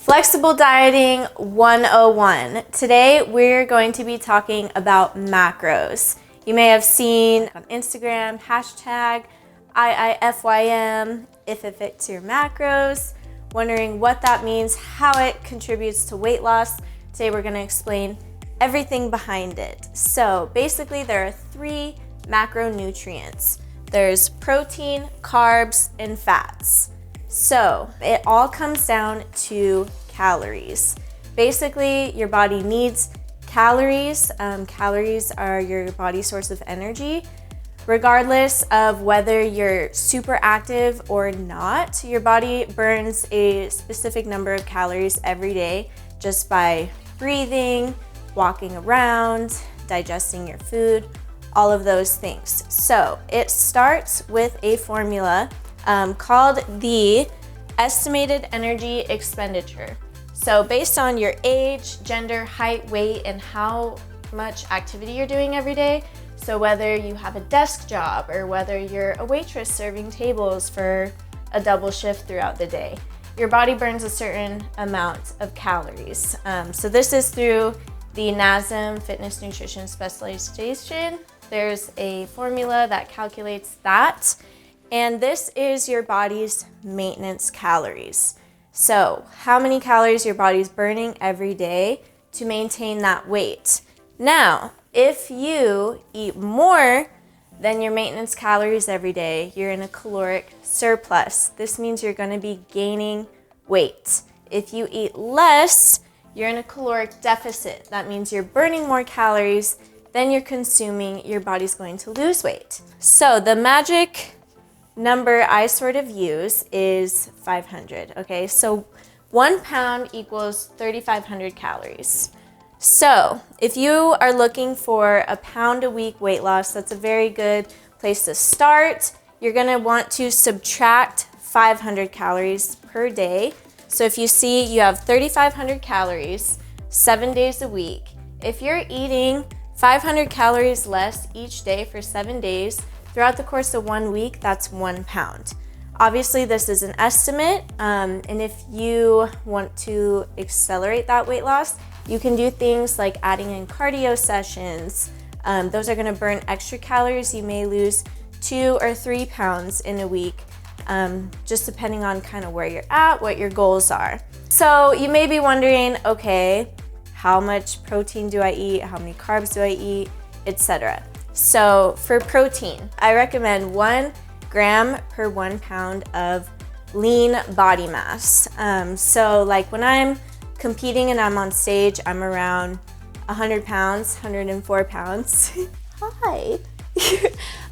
Flexible Dieting 101. Today we're going to be talking about macros. You may have seen on Instagram, hashtag IIFYM, if it fits your macros, wondering what that means, how it contributes to weight loss. Today we're going to explain everything behind it. So basically there are 3 macronutrients. There's protein, carbs, and fats. So it all comes down to calories. Basically, your body needs calories. Calories are your body's source of energy. Regardless of whether you're super active or not, your body burns a specific number of calories every day just by breathing, walking around, digesting your food, all of those things. So it starts with a formula called the estimated energy expenditure. So based on your age, gender, height, weight, and how much activity you're doing every day, so whether you have a desk job or whether you're a waitress serving tables for a double shift throughout the day, your body burns a certain amount of calories. So this is through the NASM Fitness Nutrition Specialization. There's a formula that calculates that. And this is your body's maintenance calories. So how many calories your body's burning every day to maintain that weight. Now, if you eat more than your maintenance calories every day, you're in a caloric surplus. This means you're gonna be gaining weight. If you eat less, you're in a caloric deficit. That means you're burning more calories than you're consuming. Your body's going to lose weight. So the magic number I sort of use is 500, okay? So 1 pound equals 3,500 calories. So if you are looking for a pound a week weight loss, that's a very good place to start. You're gonna want to subtract 500 calories per day. So if you see you have 3,500 calories, 7 days a week, if you're eating 500 calories less each day for 7 days, throughout the course of 1 week, that's 1 pound. Obviously, this is an estimate, and if you want to accelerate that weight loss, you can do things like adding in cardio sessions. Those are gonna burn extra calories. You may lose 2 or 3 pounds in a week, just depending on kind of where you're at, what your goals are. So you may be wondering, okay, how much protein do I eat? How many carbs do I eat, etc. So for protein, I recommend 1 gram per 1 pound of lean body mass. So like when I'm competing and I'm on stage, I'm around 100 pounds, 104 pounds. Hi.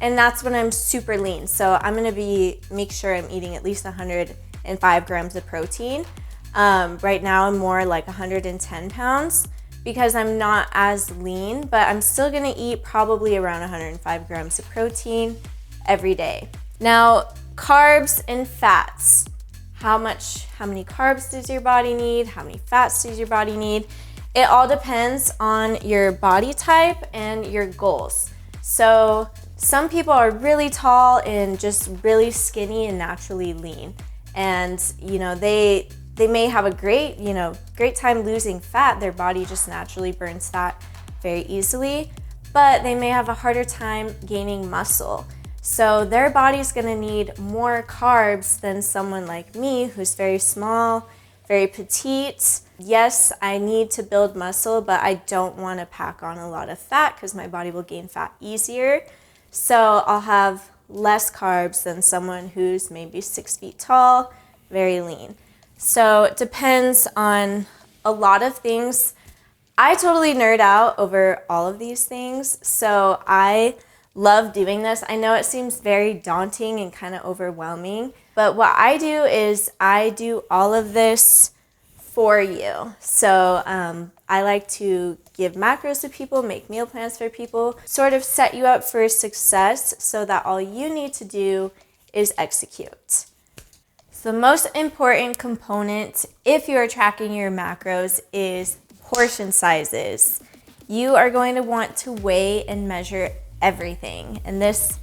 And that's when I'm super lean. So I'm gonna make sure I'm eating at least 105 grams of protein. Right now I'm more like 110 pounds. Because I'm not as lean, but I'm still gonna eat probably around 105 grams of protein every day. Now, carbs and fats. How many carbs does your body need? How many fats does your body need? It all depends on your body type and your goals. So some people are really tall and just really skinny and naturally lean. And they may have a great time losing fat. Their body just naturally burns fat very easily, but they may have a harder time gaining muscle. So their body's gonna need more carbs than someone like me who's very small, very petite. Yes, I need to build muscle, but I don't wanna pack on a lot of fat because my body will gain fat easier. So I'll have less carbs than someone who's maybe 6 feet tall, very lean. So it depends on a lot of things. I totally nerd out over all of these things, so I love doing this. I know it seems very daunting and kind of overwhelming, but what I do is I do all of this for you. So I like to give macros to people, make meal plans for people, sort of set you up for success so that all you need to do is execute. The most important component if you are tracking your macros is portion sizes. You are going to want to weigh and measure everything. And this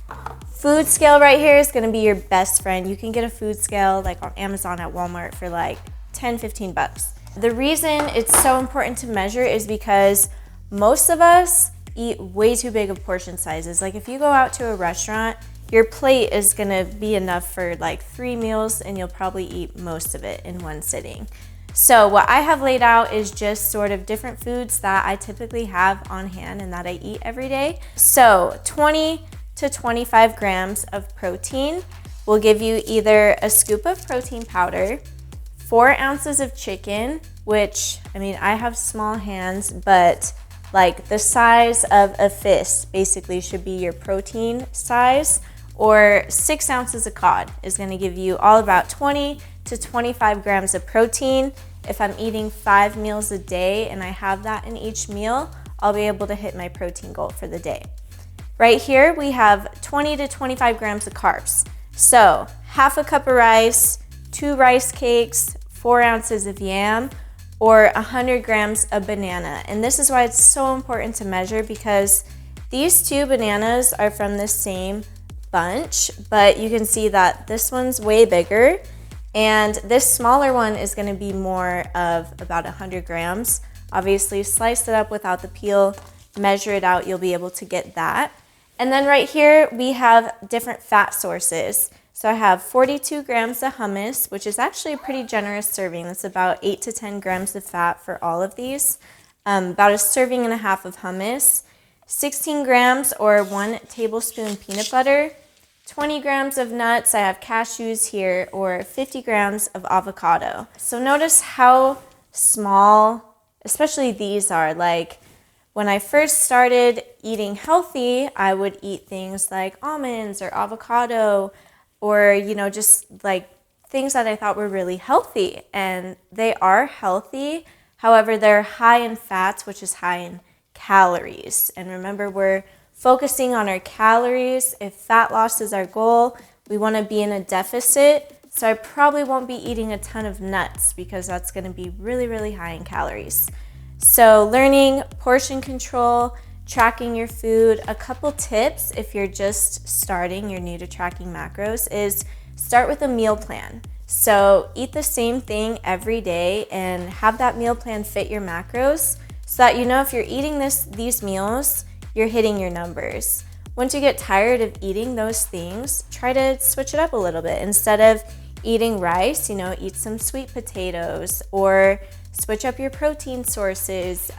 food scale right here is gonna be your best friend. You can get a food scale like on Amazon, at Walmart for like 10, 15 bucks. The reason it's so important to measure is because most of us eat way too big of portion sizes. Like if you go out to a restaurant, your plate is gonna be enough for like 3 meals and you'll probably eat most of it in one sitting. So what I have laid out is just sort of different foods that I typically have on hand and that I eat every day. So 20 to 25 grams of protein will give you either a scoop of protein powder, 4 ounces of chicken, which, I mean, I have small hands, but like the size of a fist basically should be your protein size, or 6 ounces of cod is gonna give you all about 20 to 25 grams of protein. If I'm eating 5 meals a day and I have that in each meal, I'll be able to hit my protein goal for the day. Right here, we have 20 to 25 grams of carbs. So half a cup of rice, 2 rice cakes, 4 ounces of yam, or 100 grams of banana. And this is why it's so important to measure, because these 2 bananas are from the same bunch, but you can see that this one's way bigger and this smaller one is gonna be more of about 100 grams. Obviously, slice it up without the peel, measure it out, you'll be able to get that. And then right here, we have different fat sources. So I have 42 grams of hummus, which is actually a pretty generous serving. That's about 8 to 10 grams of fat for all of these. About a serving and a half of hummus, 16 grams or 1 tablespoon peanut butter, 20 grams of nuts, I have cashews here, or 50 grams of avocado. So notice how small, especially these are. Like when I first started eating healthy, I would eat things like almonds or avocado, or, you know, just like things that I thought were really healthy, and they are healthy. However, they're high in fats, which is high in calories. And remember, we're focusing on our calories. If fat loss is our goal, we want to be in a deficit. So I probably won't be eating a ton of nuts because that's going to be really, really high in calories. So learning portion control, tracking your food. A couple tips if you're just starting, you're new to tracking macros, is start with a meal plan. So eat the same thing every day and have that meal plan fit your macros so that you know if you're eating these meals, you're hitting your numbers. Once you get tired of eating those things, try to switch it up a little bit. Instead of eating rice, you know, eat some sweet potatoes, or switch up your protein sources.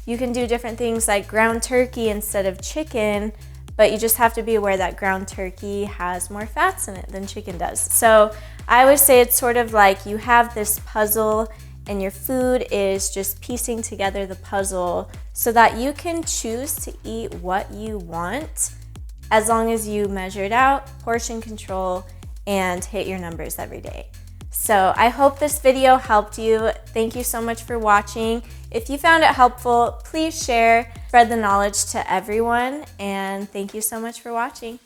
You can do different things like ground turkey instead of chicken, but you just have to be aware that ground turkey has more fats in it than chicken does. So I always say it's sort of like you have this puzzle and your food is just piecing together the puzzle so that you can choose to eat what you want as long as you measure it out, portion control, and hit your numbers every day. So I hope this video helped you. Thank you so much for watching. If you found it helpful, please share, spread the knowledge to everyone, and thank you so much for watching.